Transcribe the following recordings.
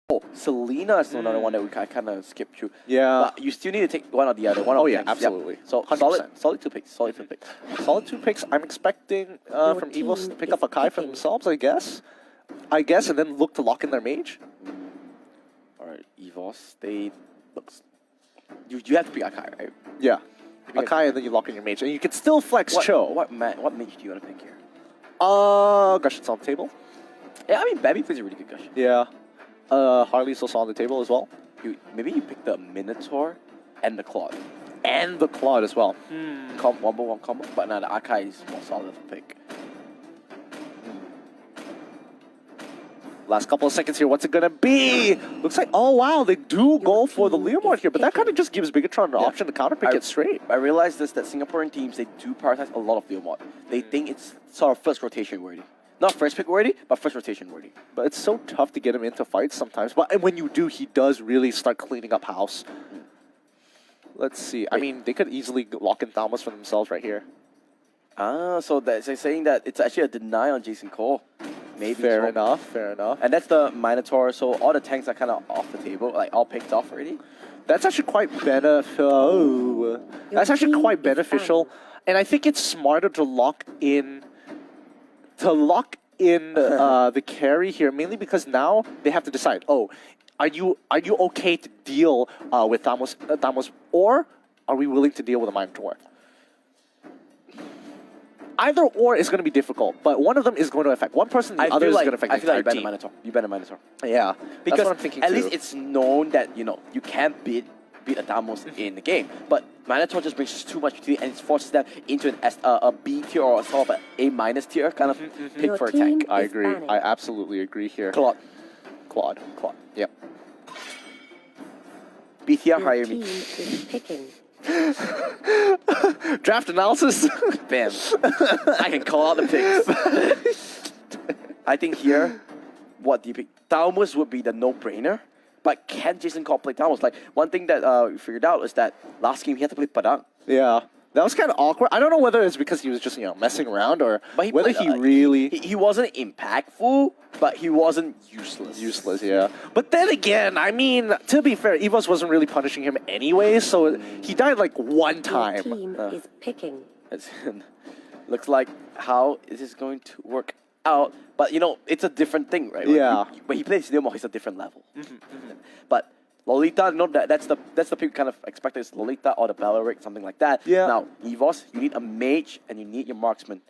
Oh, Selena is another one that we kind of skipped through. Yeah. But you still need to take one or the other. Oh yeah, absolutely. Yep. So 100%. solid 2 picks. Solid 2 picks. Solid 2 picks. I'm expecting from Evos to pick up a Kai for themselves, I guess, and then look to lock in their mage. All right, Evos. They looks. You have to pick a Kai, right? Yeah. A Kai, and then you lock in your mage, and you can still flex Cho. What mage do you want to pick here? Gushion's on the table. Yeah, I mean, Babby plays a really good Gushon. Yeah. Harley's also on the table as well. Maybe you pick the Minotaur and the Claude. And the Claude as well. One combo, but now the Akai is more solid of a pick. Last couple of seconds here, what's it gonna be? Looks like, oh wow, they do go for the Leomord here, but that kind of just gives Bigetron an option to counterpick it straight. I realized that Singaporean teams, they do prioritize a lot of Leomord. They think it's sort of first rotation worthy. Not first pick worthy, but first rotation worthy. But it's so tough to get him into fights sometimes. But when you do, he does really start cleaning up house. Let's see. I mean, they could easily lock in Thamos for themselves right here. Ah, so they're saying that it's actually a deny on Jason Cole. Maybe fair enough, fair enough. And that's the Minotaur, so all the tanks are kind of off the table, like all picked off already. That's actually quite beneficial. That's actually quite beneficial, and I think it's smarter to lock in the carry here, mainly because now they have to decide. Oh, are you okay to deal with Thamos, or are we willing to deal with a Minotaur? Either or is going to be difficult, but one of them is going to affect one person, the other is going to affect the entire team. You bet a Minotaur. Yeah, because that's what I'm thinking at too. least it's known that you can't beat a Thamos in the game, but Minotaur just brings too much utility and it forces them into a B tier or sort of an A- tier kind of pick for a tank. I agree. I absolutely agree here. Claude. Yep. BTR hire me. Draft analysis. Bam. I can call out the picks. I think here, what do you pick? Thamos would be the no-brainer. But can Jason Cole play Thamos? Like, one thing that we figured out is that last game he had to play Padang. Yeah. That was kind of awkward. I don't know whether it's because he was just, messing around or whether he really... He wasn't impactful, but he wasn't useless. Useless, yeah. But then again, I mean, to be fair, Evos wasn't really punishing him anyway, so he died like one time. Your team is picking. Looks like how is this going to work out? But, it's a different thing, right? Yeah. When he plays Leomord, he's a different level. But... Lolita, that's the pick kind of expected is Lolita or the Bellaric, something like that. Yeah. Now, Evos, you need a mage and you need your marksman.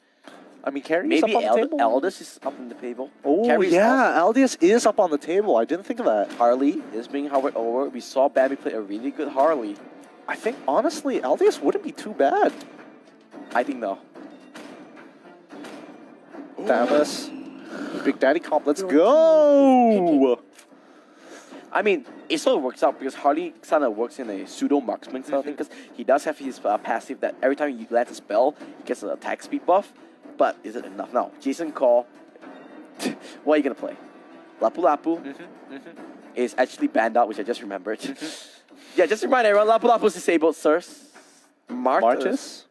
I mean, Carrie's maybe up on the table. Eldest is up on the table. Oh, Carrie's yeah, Eldius is up on the table. I didn't think of that. Harley is being hovered over. We saw Babby play a really good Harley. I think, honestly, Eldius wouldn't be too bad. I think no. Damas. Big Daddy comp, let's go! I mean, it sort of works out because Harley kind of works in a pseudo marksman sort of thing because he does have his passive that every time he lands a spell, he gets an attack speed buff. But is it enough? Now, Jason Cole, what are you going to play? Lapu Lapu is actually banned out, which I just remembered. Yeah, just remind everyone, Lapu Lapu is disabled, sirs. Martis?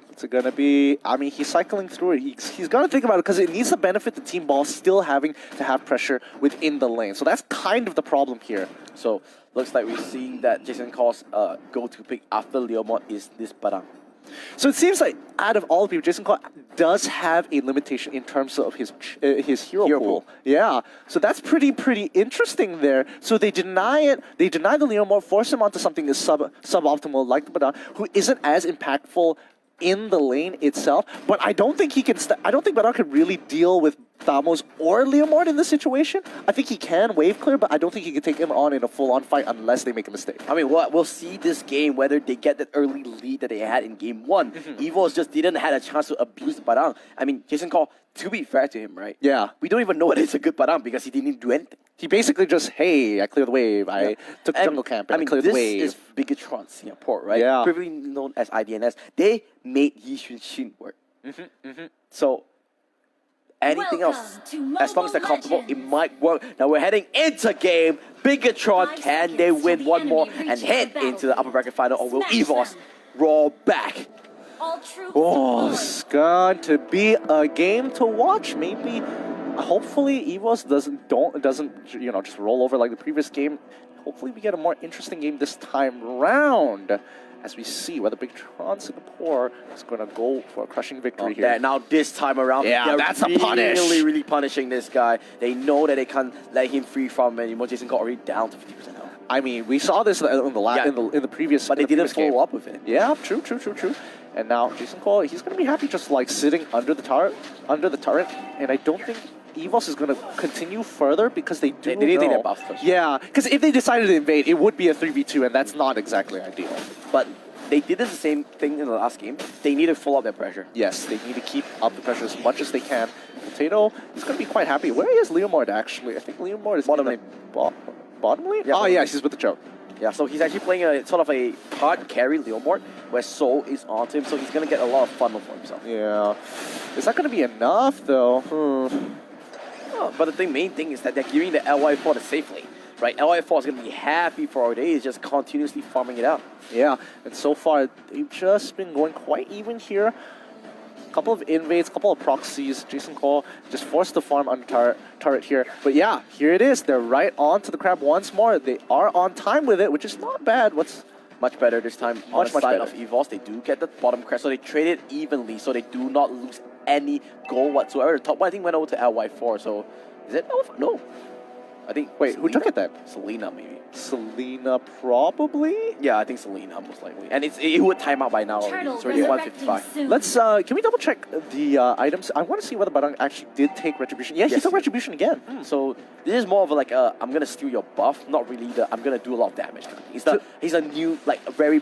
What's it gonna be? I mean, he's cycling through it. He's gonna think about it because it needs to benefit the team ball still having to have pressure within the lane. So that's kind of the problem here. So looks like we're seeing that Jason Cole's go-to pick after Leomord is this Padang. So it seems like out of all the people, Jason Cole does have a limitation in terms of his hero pool. Yeah, so that's pretty interesting there. So they deny it. They deny the Leomord, force him onto something that's suboptimal like the Padang, who isn't as impactful in the lane itself, but I don't think he can. I don't think Banyak can really deal with Thamos or Leomord in this situation. I think he can wave clear, but I don't think he can take him on in a full-on fight unless they make a mistake. I mean, we'll see this game whether they get that early lead that they had in game 1. Evos just didn't have a chance to abuse the Padang. I mean, Jason Cole, to be fair to him, right? Yeah. We don't even know whether it's a good Padang because he didn't do anything. He basically just, hey, I cleared the wave. I took jungle camp and I cleared the wave. This is Bigetron Singapore, right? Yeah. Previously known as IDNS. They made Yi Xuan work. So anything else, as long as they're comfortable, it might work. Now we're heading into game. Bigetron, can they win one more and head into the upper bracket final, or will Evos roll back? Oh, it's going to be a game to watch. Maybe hopefully Evos doesn't just roll over like the previous game. Hopefully we get a more interesting game this time round, as we see whether Bigetron Singapore is going to go for a crushing victory here. Now this time around, yeah, that's a punish. Really punishing this guy. They know that they can't let him free from anymore. Jason got already down to 50% health. I mean, we saw this in the previous. But they didn't follow up with it. Yeah, true. And now Jason Cole, he's going to be happy just like sitting under the turret, and I don't think Evos is going to continue further because they do. They need their buffs first. Yeah, because if they decided to invade, it would be a 3v2, and that's not exactly ideal. But they did the same thing in the last game. They need to follow up their pressure. Yes, they need to keep up the pressure as much as they can. Potato is going to be quite happy. Where is Leomord actually? I think Leomord is bottom lane. Bottom lane? Yeah, oh yeah, he's with the choke. Yeah, so he's actually playing a sort of a hard carry Leomord, where Soul is onto him, so he's gonna get a lot of fun for himself. Yeah, is that gonna be enough though? Oh, but the main thing is that they're giving the LY4 the safe lane, right? LY4 is gonna be happy for all day. He's just continuously farming it out. Yeah, and so far they've just been going quite even here. Couple of invades, couple of proxies. Jason Cole just forced the farm on turret here. But yeah, here it is. They're right on to the crab once more. They are on time with it, which is not bad. What's much better this time on the side of Evos. They do get the bottom crest, so they trade it evenly, so they do not lose any gold whatsoever. The top one I think went over to LY4, so is it LY4? No. I think. Wait, Selena? Who took it then? Selena maybe. Selena probably? Yeah, I think Selena most likely. And it would time out by now already. It's already 155. Let's can we double check the items? I want to see whether Banyak actually did take retribution. Yeah, he took retribution again. So this is more of a, like I'm gonna steal your buff, not really the I'm gonna do a lot of damage. He's a new, like a very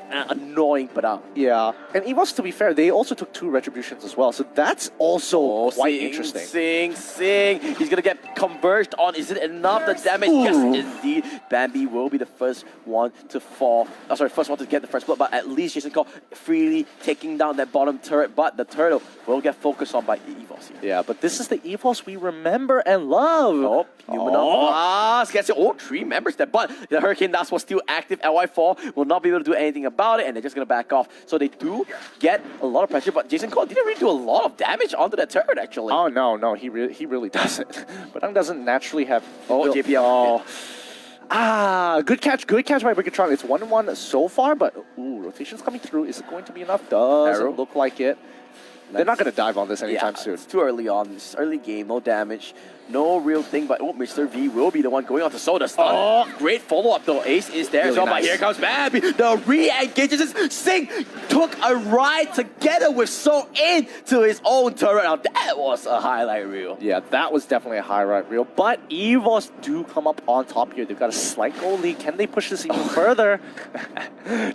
annoying Badang. Yeah, and Evos, to be fair, they also took 2 retributions as well, so that's also quite interesting. Sing. He's gonna get converged on. Is it enough? The damage? Ooh. Yes, indeed. Bambi will be the first one to fall. First one to get the first blood, but at least Jason Cole freely taking down that bottom turret, but the turtle will get focused on by Evos here. Yeah, but this is the Evos we remember and love. Gets it. 3 members there, but the Hurricane Dust was still active. LY4 will not be able to do anything about it, and they're just gonna back off. So they do get a lot of pressure, but Jason Cole didn't really do a lot of damage onto that turret actually. Oh no, he really doesn't. But doesn't naturally have. JPL. Good catch by Bigetron. It's 1-1 so far, but rotation's coming through. Is it going to be enough? Doesn't look like it. They're not going to dive on this anytime soon. It's too early on. It's early game, no damage, no real thing. But Mr. V will be the one going on to sow the stun. Great follow-up though. Ace is there as well, but here comes Bambi. The re-engages. Sing took a ride together with So into his own turret. Now that was a highlight reel. Yeah, that was definitely a highlight reel. But Evos do come up on top here. They've got a slight goal lead. Can they push this even further?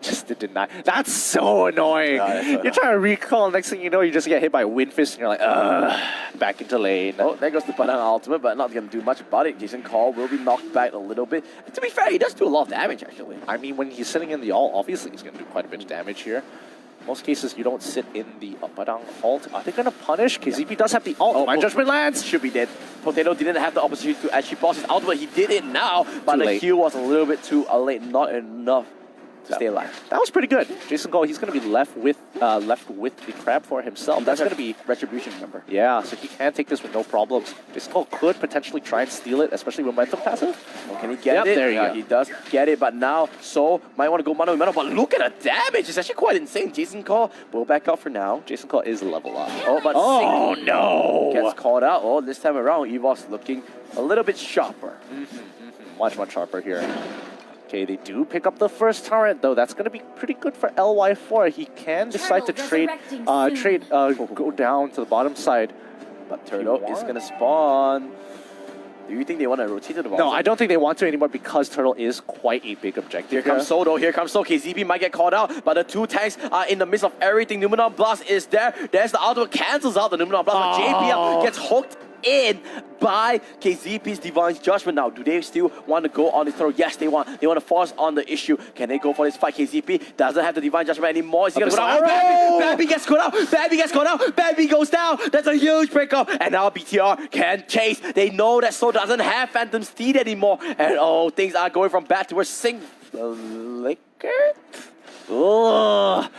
Just to deny. That's so annoying. You're trying to recall. Next thing you know, you just get hit by a wind fist, and you're like, back into lane. Oh, there goes the Banyak ultimate, but not going to do much about it. Jason Cole will be knocked back a little bit. And to be fair, he does do a lot of damage, actually. I mean, when he's sitting in the ult, obviously he's going to do quite a bit of damage here. Most cases, you don't sit in the Banyak ult. Are they going to punish? KZP does have the ult. My judgment lands. Should be dead. Potato didn't have the opportunity to actually boss his ultimate. He did it now, but the heal was a little bit too late. Not enough to stay alive. That was pretty good. Jason Cole, he's going to be left with the crab for himself. That's going to be retribution, remember? Yeah, so he can take this with no problems. Jason Cole could potentially try and steal it, especially with momentum passive. Well, can he get it? There you go. He does get it, but now So might want to go mano a mano. But look at the damage! It's actually quite insane. Jason Cole will back out for now. Jason Cole is level up. Oh, no! Gets caught out. Oh, this time around, Evos looking a little bit sharper. Much sharper here. Okay, they do pick up the first turret, though. That's going to be pretty good for LY4. He can decide to go down to the bottom side. But Turtle is going to spawn. Do you think they want to rotate to the bottom? No, I don't think they want to anymore because Turtle is quite a big objective. Here comes So, though. Here comes So. KZP might get caught out, but the 2 tanks are in the midst of everything. Numenon Blast is there. There's the ultimate, cancels out the Numenon Blast, but JPL gets hooked in by KZP's Divine Judgment. Now, do they still want to go on this turtle? Yes, they want. They want to force on the issue. Can they go for this fight? KZP doesn't have the Divine Judgment anymore. Is he going to go down? Bambi gets caught out. Bambi gets caught out. Bambi goes down. That's a huge breakup. And now BTR can chase. They know that So doesn't have Phantom Steed anymore. And things are going from bad to worse. Sing Flicker? Ugh.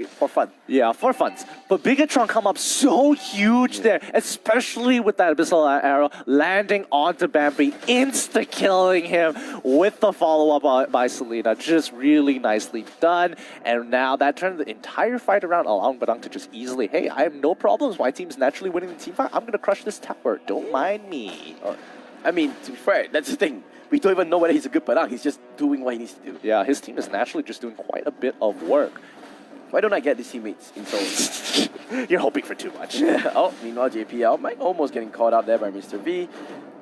For fun. Yeah, for funds. But Bigetron come up so huge there, especially with that Abyssal Arrow landing onto Bambi, insta-killing him with the follow-up by Selena. Just really nicely done. And now that turned the entire fight around, allowing Badang to just easily, hey, I have no problems. My team's naturally winning the team fight. I'm going to crush this tower. Don't mind me. I mean, to be fair, that's the thing. We don't even know whether he's a good Padang. He's just doing what he needs to do. Yeah, his team is naturally just doing quite a bit of work. Why don't I get these teammates in Seoul? You're hoping for too much. Oh, meanwhile, JPL might almost getting caught out there by Mr. V,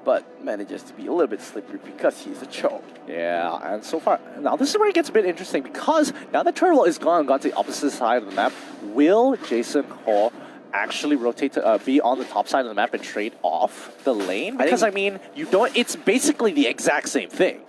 but manages to be a little bit slippery because he's a choke. Yeah, and so far, now this is where it gets a bit interesting because now that Turtle is gone to the opposite side of the map, will Jason Hall actually rotate to be on the top side of the map and trade off the lane? Because I mean, you don't. It's basically the exact same thing.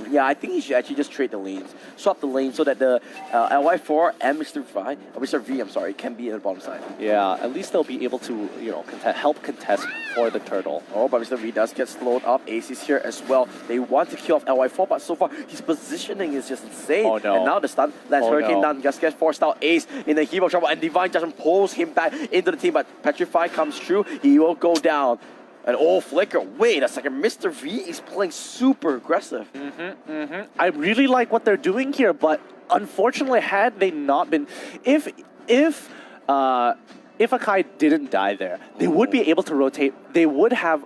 Yeah, I think he should actually just trade the lanes, swap the lanes so that the LY4 and Mr. V, I'm sorry, can be at the bottom side. Yeah, at least they'll be able to, you know, help contest for the turtle. Oh, but Mr. V does get slowed up. Ace is here as well. They want to kill off LY4, but so far his positioning is just insane. Oh no! And now the stun lands Hurricane down. Just gets forced out. Ace in the heap of trouble, and Divine Judgment pulls him back into the team. But Petrify comes through. He will go down. And Flicker, wait a second, Mr. V is playing super aggressive. I really like what they're doing here, but unfortunately, had they not been, if Akai didn't die there, they would be able to rotate. They would have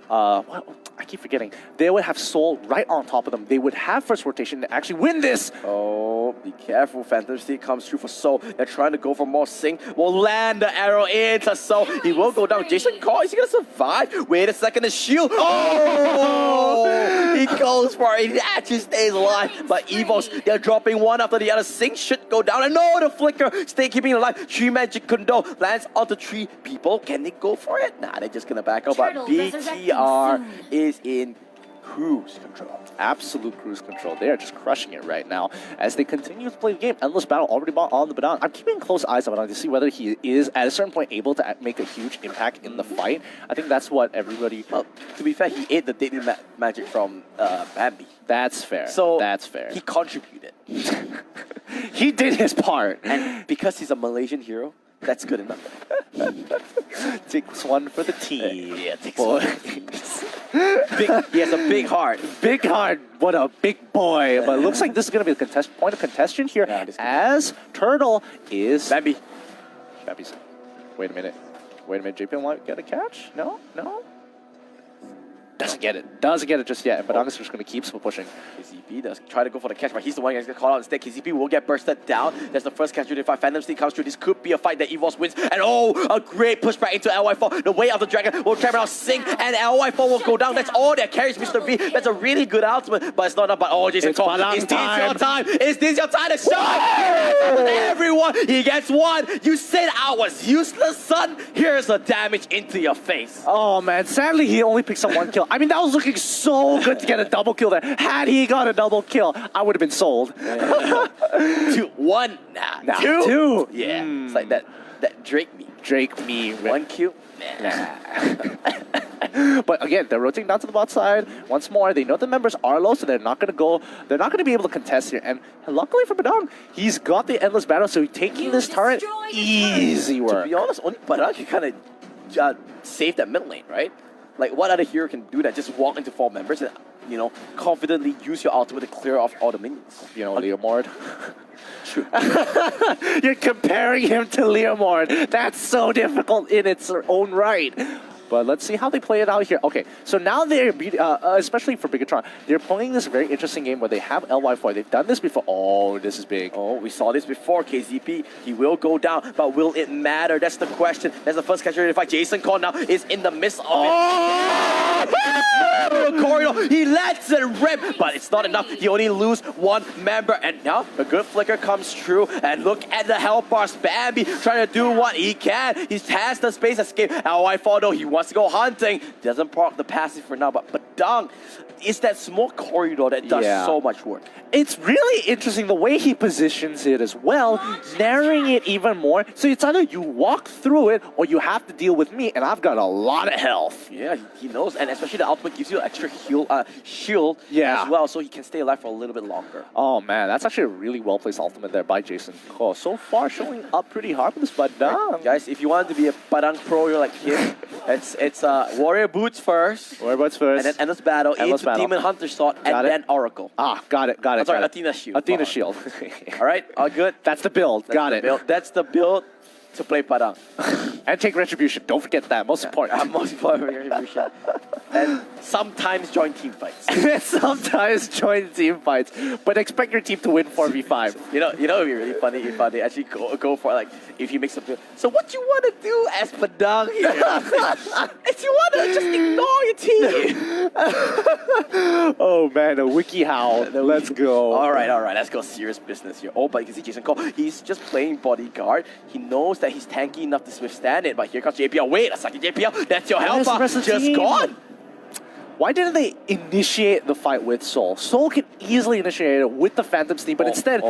I keep forgetting. They would have Soul right on top of them. They would have first rotation to actually win this. Oh, be careful. Phantom Steed comes through for Soul. They're trying to go for more Sing. Will land the arrow into Soul. He will go down. Jason Call, is he going to survive? Wait a second, the shield. Oh! He goes for it. He actually stays alive. But Evos, they're dropping one after the other. Sing should go down. And no, the Flicker stay keeping it alive. Tree Magic Kundo lands onto 3 people. Can they go for it? Nah, they're just going to back up. But BTR is in cruise control. Absolute cruise control. They are just crushing it right now as they continue to play the game. Endless battle already on the Badang. I'm keeping close eyes on Badang to see whether he is at a certain point able to make a huge impact in the fight. I think that's what everybody... Well, to be fair, he ate the daily magic from Bambi. That's fair. So that's fair. He contributed. He did his part. And because he's a Malaysian hero, that's good enough. Takes one for the team. Yeah, takes one. He has a big heart. Big heart. What a big boy. But it looks like this is going to be a point of contention here as Turtle is... Bambi. Bambi's... Wait a minute. JP might get a catch? No? Doesn't get it. Doesn't get it just yet. But August is just going to keep pushing. KCP does try to go for the catch, but he's the one who's going to call out instead. KCP will get bursted down. That's the first catch to the fight. Phantom Steed comes through. This could be a fight that Evos wins. And a great pushback into LY4. The way of the dragon will trap out Sing, and LY4 will go down. That's all that carries Mr. V. That's a really good ultimate, but it's not enough. But Jason Cole, is this your time? Is this your time to shine? Everyone, he gets one. You said I was useless, son. Here's the damage into your face. Oh man, sadly he only picks up 1 kill. I mean, that was looking so good to get a double kill there. Had he got a double kill, I would have been sold. 2, 1, nah, 2. Yeah, it's like that Drake me. 1 kill. But again, they're rotating down to the bot side once more. They know the members are low, so they're not going to go. They're not going to be able to contest here. And luckily for Badang, he's got the endless battle, so he's taking this turret. Easy work. To be honest, only Badang can kind of save that mid lane, right? Like, what other hero can do that? Just walk into 4 members and, you know, confidently use your ultimate to clear off all the minions. You know, Leomord. True. You're comparing him to Leomord. That's so difficult in its own right. But let's see how they play it out here. Okay, so now they're, especially for Bigetron, they're playing this very interesting game where they have LY4. They've done this before. Oh, this is big. Oh, we saw this before, KZP. He will go down, but will it matter? That's the question. That's the first catch to fight. Jason Cole now is in the midst of it. Corridor, he lets it rip, but it's not enough. He only loses 1 member, and now a good flicker comes through, and look at the health bars. Bambi trying to do what he can. He has the space escape. LY4 though, he wants to go hunting. Doesn't proc the passive for now, but Padang is that small corridor that does so much work. It's really interesting the way he positions it as well, narrowing it even more. So it's either you walk through it or you have to deal with me, and I've got a lot of health. Yeah, he knows, and especially the ultimate gives you an extra shield as well, so he can stay alive for a little bit longer. Oh man, that's actually a really well-placed ultimate there by Jason Ko. So far showing up pretty hard with this Padang. Guys, if you want to be a Padang pro, you're like him. it's Warrior Boots first. Warrior Boots first. And then Endless Battle, into Demon Hunter Sword, and then Oracle. Ah, got it. I'm sorry, Athena Shield. Athena Shield. All right, all good. That's the build. Got it. That's the build to play Padang. And take Retribution. Don't forget that. Most important. Most important Retribution. And sometimes join team fights. Sometimes join team fights. But expect your team to win 4v5. You know, it would be really funny if they actually go for, like, if he makes a build. So what you want to do as Padang here? If you want to just ignore your team. Oh man, a wiki howl. Let's go. All right. Let's go serious business here. Oh, but you can see Jason Cole. He's just playing bodyguard. He knows that he's tanky enough to withstand it. But here comes JPL. Wait a second, JPL. That's your helper. Just gone. Why didn't they initiate the fight with Soul? Soul can easily initiate it with the Phantom Steam, but instead...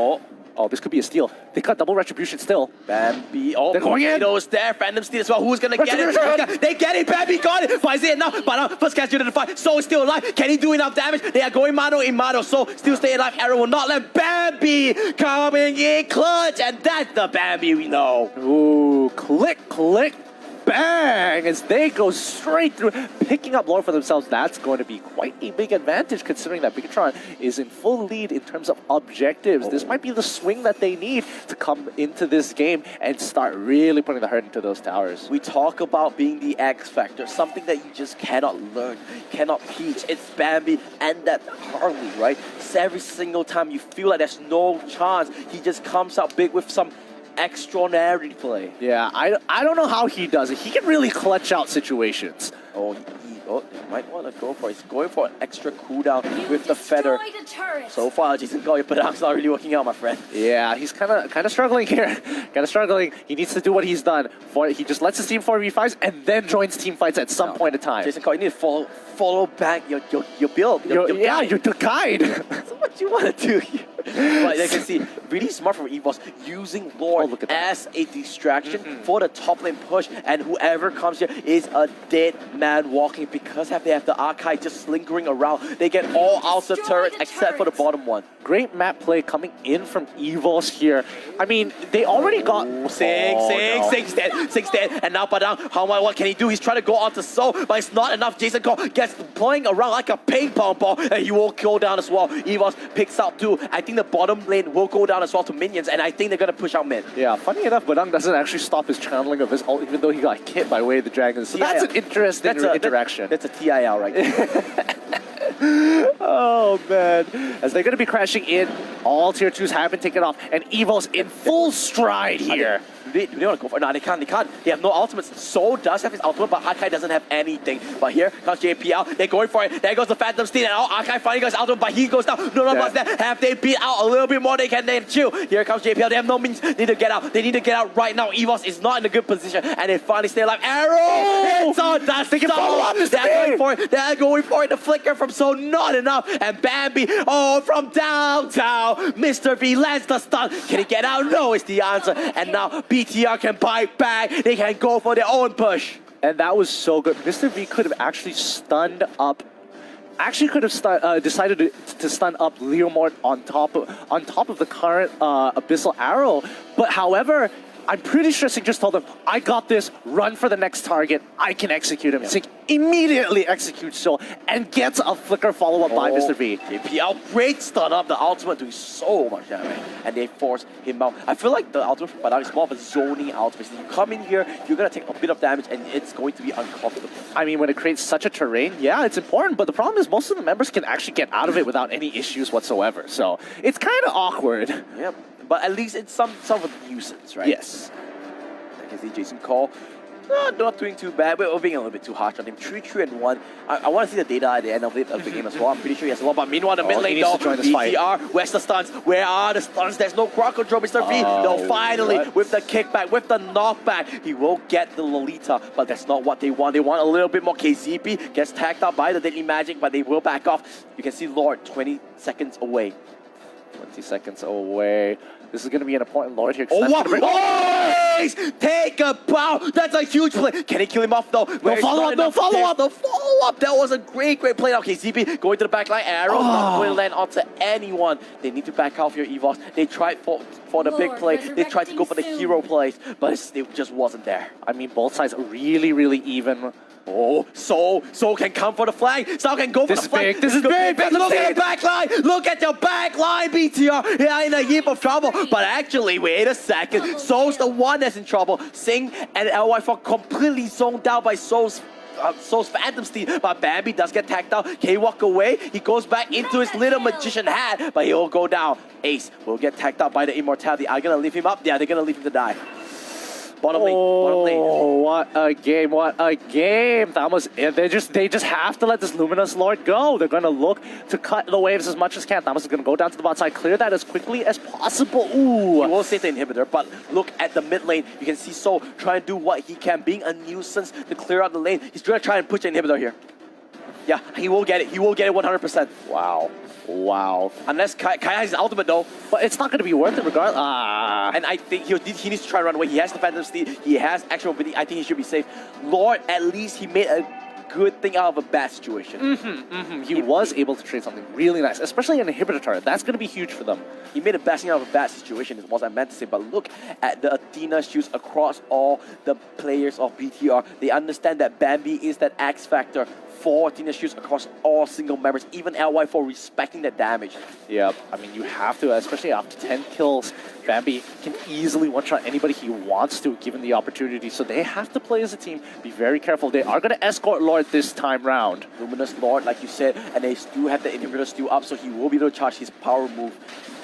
Oh, this could be a steal. They got double Retribution still. Bambi. They're going in. Those there. Phantom Steam as well. Who's going to get it? They get it. Bambi got it. Finds it now. But first catch into the fight. Soul is still alive. Can he do enough damage? They are going mano in mano. Soul still stay alive. Arrow will not let Bambi coming in clutch. And that's the Bambi we know. Ooh, click. Bang! As they go straight through, picking up lore for themselves. That's going to be quite a big advantage considering that Bigetron is in full lead in terms of objectives. This might be the swing that they need to come into this game and start really putting the hurt into those towers. We talk about being the X Factor, something that you just cannot learn, cannot teach. It's Bambi and that Harley, right? So every single time you feel like there's no chance, he just comes out big with some extraordinary play. Yeah, I don't know how he does it. He can really clutch out situations. Oh, he might want to go for it. He's going for an extra cooldown with the feather. So far, Jason Goy, but it's not really working out, my friend. Yeah, he's kind of struggling here. Struggling. He needs to do what he's done. He just lets his team 4v5s and then joins team fights at some point in time. Jason Goy, you need to follow back your build. Your guide. So what you want to do here? But you can see, really smart from Evos, using lore as a distraction for the top lane push, and whoever comes here is a dead man walking because they have the Archive just lingering around. They get all out the turrets except for the bottom one. Great map play coming in from Evos here. I mean, they already got... Six dead, and now Padang, what can he do? He's trying to go onto Soul, but it's not enough. Jason Cole gets playing around like a ping pong ball, and he will go down as well. Evos picks out too. I think the bottom lane will go down as well to minions, and I think they're going to push out mid. Yeah, funny enough, Badang doesn't actually stop his channeling of his ult, even though he got hit by Way of the Dragon. So that's an interesting interaction. That's a TIL right there. Oh man, as they're going to be crashing in, all tier 2s have been taken off, and Evos in full stride here. Do they want to go for it? No, they can't. They have no ultimates. Soul does have his ultimate, but Archive doesn't have anything. But here comes JPL. They're going for it. There goes the Phantom Steed, and Archive finally goes ultimate, but he goes down. No one there. Have they beat out a little bit more? They can then chill. Here comes JPL. They have no means. They need to get out. They need to get out right now. Evos is not in a good position, and they finally stay alive. Arrow! It's on. That's the follow up. They're going for it. They're going for it. The flicker from Soul, not enough. And Bambi, from downtown, Mr. V lands the stun. Can he get out? No, is the answer. And now BTR can bite back. They can go for their own push. And that was so good. Mr. V could have actually stunned up. Actually, could have decided to stun up Leomord on top of the current Abyssal Arrow. But however, I'm pretty sure Sing just told him, I got this, run for the next target, I can execute him. Yeah. Sing immediately executes Soul and gets a flicker follow-up by Mr. V. JPL, great stun up, the ultimate doing so much damage, and they force him out. I feel like the ultimate from Banyak is more of a zoning ultimate. So you come in here, you're going to take a bit of damage, and it's going to be uncomfortable. I mean, when it creates such a terrain, yeah, it's important, but the problem is most of the members can actually get out of it without any issues whatsoever. So it's kind of awkward. Yep. But at least it's some of a nuisance, right? Yes. I can see Jason Cole Not doing too bad. We're being a little bit too harsh on him. 3-3-1. I want to see the data at the end of the game as well. I'm pretty sure he has a lot. But meanwhile, the mid lane though, BTR, where's the stuns? Where are the stuns? There's no crowd control, Mr. V. No, finally, with the kickback, with the knockback, he will get the Lolita, but that's not what they want. They want a little bit more. KCP gets tagged out by the Deadly Magic, but they will back off. You can see Lord 20 seconds away. 20 seconds away. This is going to be an important Lord here. Oh, what? Oh, take a bow. That's a huge play. Can he kill him off, though? No follow-up, no follow-up. No follow-up. That was a great play. Now, KCP going to the back line. Arrows not going to land onto anyone. They need to back off your Evos. They tried for the big play. They tried to go for the hero plays, but it just wasn't there. I mean, both sides are really even. Oh, Soul can come for the flag. Soul can go for the flag. This is big. Look at the back line. Look at your back line, BTR. Yeah, in a heap of trouble. But actually, wait a second. Soul's the one that's in trouble. Sing and LY4 completely zoned out by Soul's Phantom Steed, but Bambi does get tagged out. Can he walk away? He goes back into his little magician hat, but he'll go down. Ace will get tagged out by the Immortality. Are you gonna leave him up? Yeah, they're gonna leave him to die. Bottom lane. Oh, what a game! What a game! Thamos, they just have to let this Luminous Lord go. They're gonna look to cut the waves as much as can. Thamos is gonna go down to the bot side, clear that as quickly as possible. Ooh! He will save the inhibitor, but look at the mid lane. You can see Soul trying to do what he can, being a nuisance to clear out the lane. He's gonna try and push the inhibitor here. Yeah, he will get it. He will get it 100%. Wow. Unless Kai has his ultimate though. But it's not going to be worth it regardless. And I think he needs to try and run away. He has the Phantom Steed. He has actual ability. I think he should be safe. Lord, at least he made a good thing out of a bad situation. He was able to trade something really nice, especially an inhibitor turret. That's going to be huge for them. He made a bad thing out of a bad situation is what I meant to say. But look at the Athena shoes across all the players of BTR. They understand that Bambi is that X factor for Athena shoes across all single members, even LY4 respecting that damage. Yeah, I mean, you have to, especially after 10 kills. Bambi can easily one-shot anybody he wants to, given the opportunity. So they have to play as a team, be very careful. They are going to escort Lord this time round. Luminous Lord, like you said, and they do have the inhibitor still up, so he will be able to charge his power move.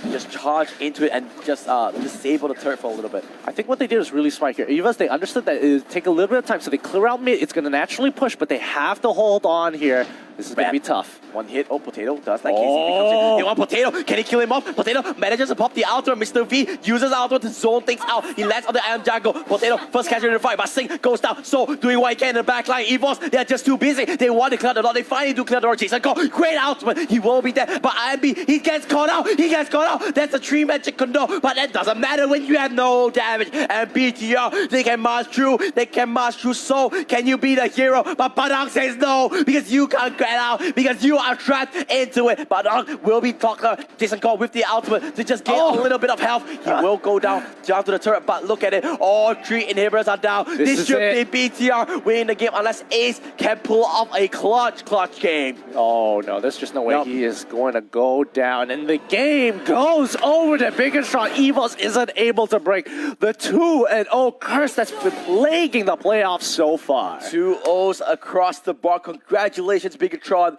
Just charge into it and just disable the turret for a little bit. I think what they did was really smart here. Evos, they understood that it would take a little bit of time, so they clear out mid. It's going to naturally push, but they have to hold on here. This is going to be tough. One hit. Oh, Potato does that. KCP comes in. They want Potato. Can he kill him off? Potato manages to pop the Ultra. Mr. V uses Ultra to zone things out. He lands on the Iron Jungle. Potato first catcher in the fight, but Sing goes down. So doing what he can in the back line. Evos, they're just too busy. They want to clear the door. They finally do clear the door. Jason go. Great ultimate. He will be there. But Ambil, he gets caught out. He gets caught out. That's a 3 magic condo. But that doesn't matter when you have no damage. And BTR, they can march through. They can march through. So can you be the hero? But Padang says no, because you can't get out. Because you are trapped into it. Padang will be talker. Jason Cole with the ultimate to just get a little bit of health. He will go down to the turret. But look at it. All 3 inhibitors are down. This should be BTR winning the game unless Ace can pull off a clutch game. Oh no, there's just no way he is going to go down. And the game goes over to Bigetron. Evos isn't able to break the 2-0 curse that's been plaguing the playoffs so far. 2 O's across the board. Congratulations, Bigetron.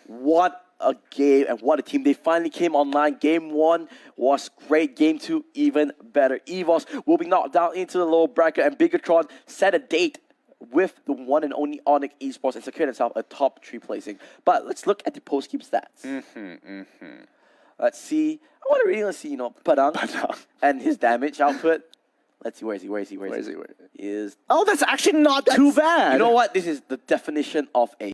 What a game and what a team. They finally came online. Game 1 was great. Game 2, even better. Evos will be knocked down into the lower bracket, and Bigetron set a date with the one and only Onyx Esports and secured himself a top 3 placing. But let's look at the post-game stats. Let's see. I want to really see, Padang and his damage output. Let's see, where is he? Oh, that's actually not too bad. You know what? This is the definition of a